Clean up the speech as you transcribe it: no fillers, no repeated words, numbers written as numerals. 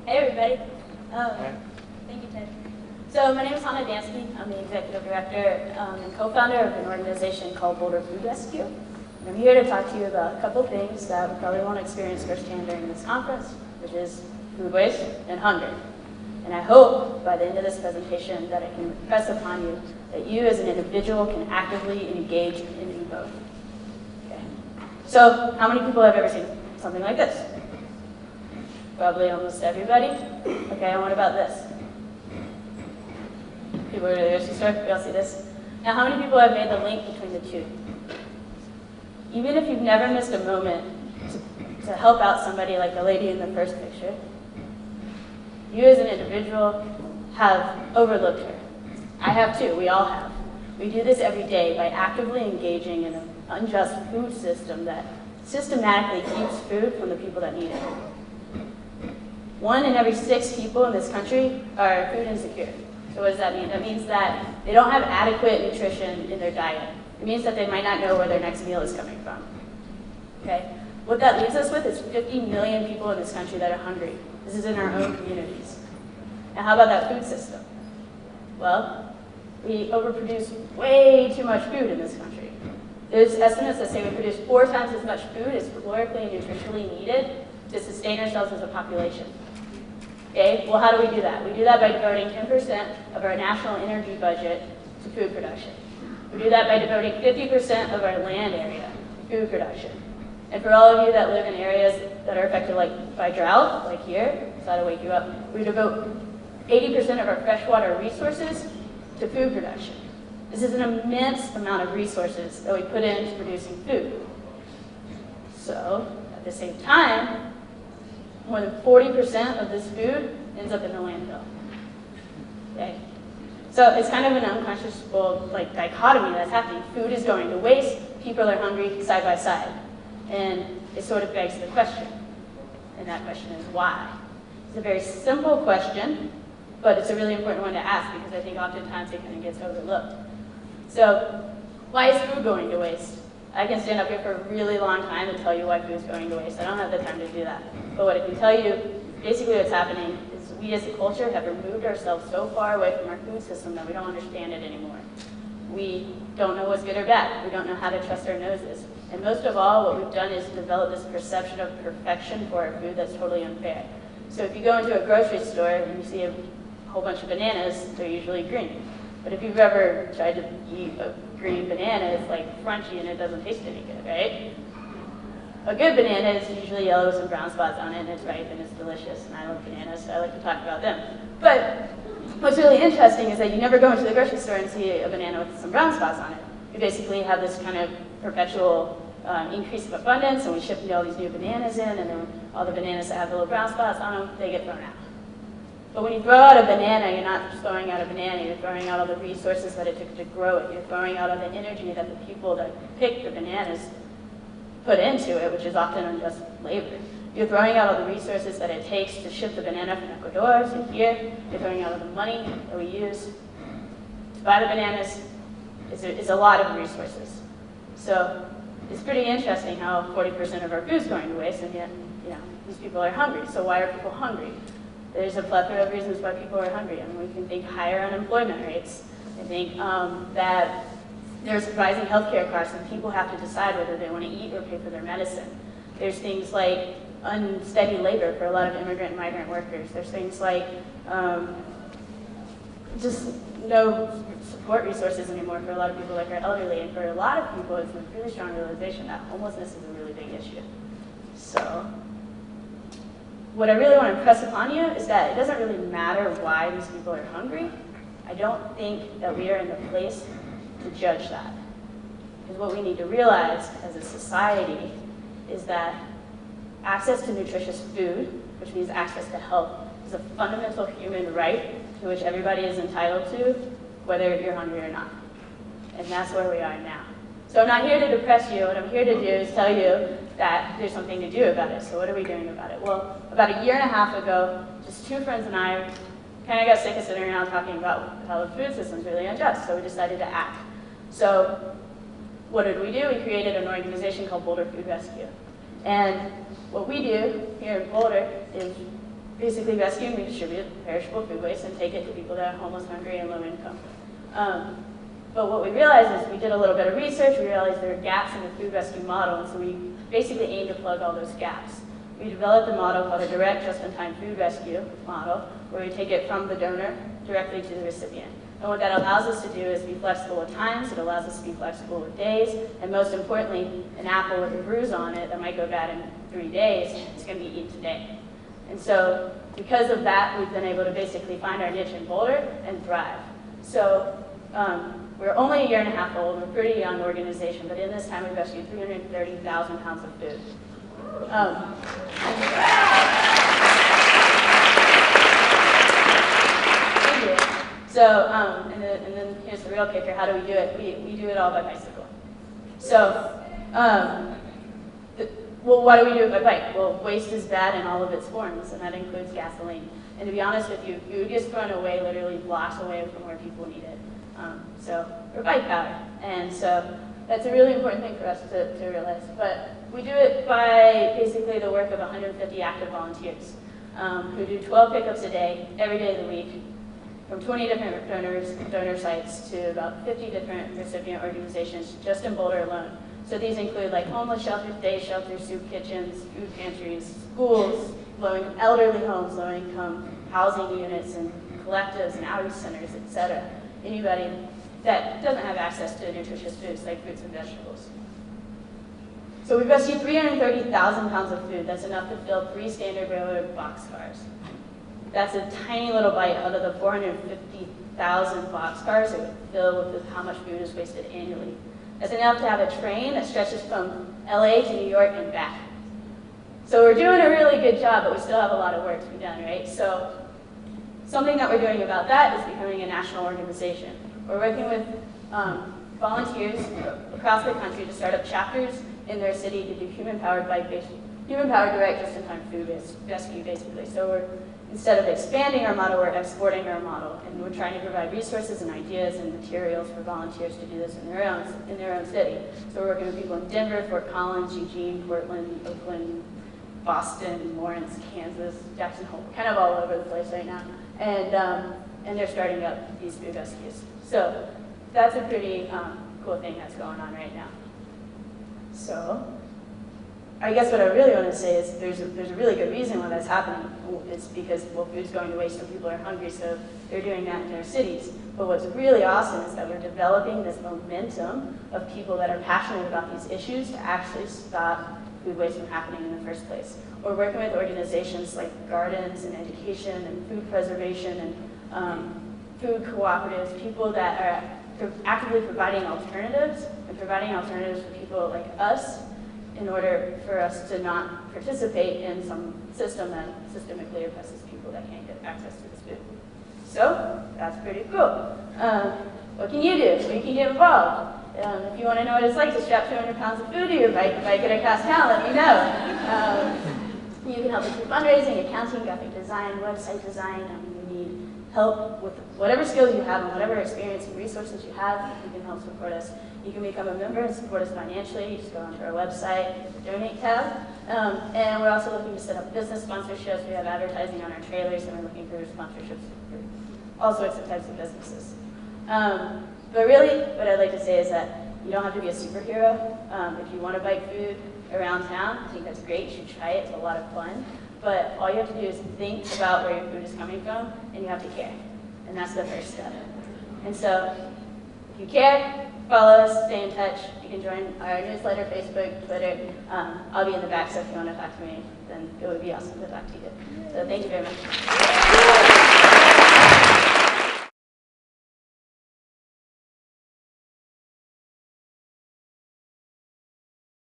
Hey everybody. Thank you, Ted. So my name is Hana Dansky. I'm the executive director and co-founder of an organization called Boulder Food Rescue. And I'm here to talk to you about a couple of things that we probably won't experience firsthand during this conference, which is food waste and hunger. And I hope by the end of this presentation that I can impress upon you that you as an individual can actively engage in both. Okay. So how many people have ever seen something like this? Probably almost everybody. Okay, and what about this? People are to the grocery store, we all see this. Now, how many people have made the link between the two? Even if you've never missed a moment to help out somebody like the lady in the first picture, you as an individual have overlooked her. I have too, we all have. We do this every day by actively engaging in an unjust food system that systematically keeps food from the people that need it. 1 in every 6 people in this country are food insecure. So what does that mean? That means that they don't have adequate nutrition in their diet. It means that they might not know where their next meal is coming from. Okay? What that leaves us with is 50 million people in this country that are hungry. This is in our own communities. And how about that food system? Well, we overproduce way too much food in this country. There's estimates that say we produce 4 times as much food as calorically and nutritionally needed to sustain ourselves as a population. Okay, well, how do we do that? We do that by devoting 10% of our national energy budget to food production. We do that by devoting 50% of our land area to food production. And for all of you that live in areas that are affected by drought, like here, so that'll wake you up, we devote 80% of our freshwater resources to food production. This is an immense amount of resources that we put into producing food. So, at the same time, more than 40% of this food ends up in the landfill. Okay? So it's kind of an unconscionable dichotomy that's happening. Food is going to waste, people are hungry side by side. And it sort of begs the question. And that question is why? It's a very simple question, but it's a really important one to ask because I think oftentimes it kind of gets overlooked. So why is food going to waste? I can stand up here for a really long time and tell you why food is going to waste. I don't have the time to do that. But what I can tell you, basically what's happening is we as a culture have removed ourselves so far away from our food system that we don't understand it anymore. We don't know what's good or bad. We don't know how to trust our noses. And most of all, what we've done is develop this perception of perfection for our food that's totally unfair. So if you go into a grocery store and you see a whole bunch of bananas, they're usually green. But if you've ever tried to eat a green banana, it's like crunchy and it doesn't taste any good, right? A good banana is usually yellow with some brown spots on it and it's ripe and it's delicious and I love bananas, so I like to talk about them. But what's really interesting is that you never go into the grocery store and see a banana with some brown spots on it. We basically have this kind of perpetual increase of abundance and we ship all these new bananas in and then all the bananas that have the little brown spots on them, they get thrown out. But when you throw out a banana, you're not just throwing out a banana, you're throwing out all the resources that it took to grow it. You're throwing out all the energy that the people that pick the bananas put into it, which is often unjust labor. You're throwing out all the resources that it takes to ship the banana from Ecuador to here. You're throwing out all the money that we use to buy the bananas. It's a lot of resources. So it's pretty interesting how 40% of our food is going to waste, and yet, these people are hungry. So why are people hungry? There's a plethora of reasons why people are hungry. I mean, we can think higher unemployment rates. I think that there's rising healthcare costs and people have to decide whether they want to eat or pay for their medicine. There's things like unsteady labor for a lot of immigrant and migrant workers. There's things like just no support resources anymore for a lot of people like our elderly. And for a lot of people, it's a really strong realization that homelessness is a really big issue. So what I really want to impress upon you is that it doesn't really matter why these people are hungry. I don't think that we are in the place to judge that. Because what we need to realize as a society is that access to nutritious food, which means access to health, is a fundamental human right to which everybody is entitled to, whether you're hungry or not. And that's where we are now. So I'm not here to depress you. What I'm here to do is tell you that there's something to do about it. So what are we doing about it? Well, about a year and a half ago, just 2 friends and I kind of got sick of sitting around talking about how the food system's really unjust, so we decided to act. So what did we do? We created an organization called Boulder Food Rescue. And what we do here in Boulder is basically rescue and redistribute perishable food waste and take it to people that are homeless, hungry, and low income. But what we realized is we did a little bit of research, we realized there were gaps in the food rescue model, and so we basically aimed to plug all those gaps. We developed a model called a direct just-in-time food rescue model, where we take it from the donor directly to the recipient. And what that allows us to do is be flexible with times, it allows us to be flexible with days, and most importantly, an apple with a bruise on it that might go bad in 3 days is going to be eaten today. And so because of that, we've been able to basically find our niche in Boulder and thrive. So we're only a year and a half old, we're a pretty young organization, but in this time we've rescued 330,000 pounds of food. Thank you. So, and then here's the real kicker, how do we do it? We do it all by bicycle. So, well, why do we do it by bike? Well, waste is bad in all of its forms, and that includes gasoline. And to be honest with you, food gets thrown away literally blocks away from where people need it. So we're bike powered, and so that's a really important thing for us to realize. But we do it by basically the work of 150 active volunteers who do 12 pickups a day, every day of the week, from 20 different donor sites to about 50 different recipient organizations just in Boulder alone. So these include like homeless shelters, day shelters, soup kitchens, food pantries, schools, low-income elderly homes, low-income housing units, and collectives and outreach centers, etc. Anybody that doesn't have access to nutritious foods like fruits and vegetables. So we've rescued 330,000 pounds of food. That's enough to fill 3 standard railroad boxcars. That's a tiny little bite out of the 450,000 boxcars it would fill with how much food is wasted annually. That's enough to have a train that stretches from LA to New York and back. So we're doing a really good job, but we still have a lot of work to be done, right? So something that we're doing about that is becoming a national organization. We're working with volunteers across the country to start up chapters in their city to do human-powered direct just-in-time food rescue, basically. So we're, instead of expanding our model, we're exporting our model, and we're trying to provide resources and ideas and materials for volunteers to do this in their own city. So we're working with people in Denver, Fort Collins, Eugene, Portland, Oakland, Boston, Lawrence, Kansas, Jackson Hole, kind of all over the place right now. And they're starting up these food rescues. So that's a pretty cool thing that's going on right now. So I guess what I really want to say is there's a really good reason why that's happening. It's because, well, food's going to waste and people are hungry, so they're doing that in their cities. But what's really awesome is that we're developing this momentum of people that are passionate about these issues to actually stop food waste from happening in the first place. We're working with organizations like gardens and education and food preservation and food cooperatives, people that are actively providing alternatives and providing alternatives for people like us in order for us to not participate in some system that systemically oppresses people that can't get access to this food. So that's pretty cool. What can you do? You can get involved. If you want to know what it's like to strap 200 pounds of food to your bike get across town, let me know. You can help us with fundraising, accounting, graphic design, website design. You need help with whatever skills you have and whatever experience and resources you have. You can help support us. You can become a member and support us financially. You just go onto our website, the donate tab. And we're also looking to set up business sponsorships. We have advertising on our trailers, and we're looking for sponsorships for all sorts of types of businesses. But really, what I'd like to say is that you don't have to be a superhero. If you want to bike food around town, I think that's great. You should try it. It's a lot of fun. But all you have to do is think about where your food is coming from, and you have to care. And that's the first step. And so, if you care, follow us, stay in touch. You can join our newsletter, Facebook, Twitter. I'll be in the back, so if you want to talk to me, then it would be awesome to talk to you. So thank you very much.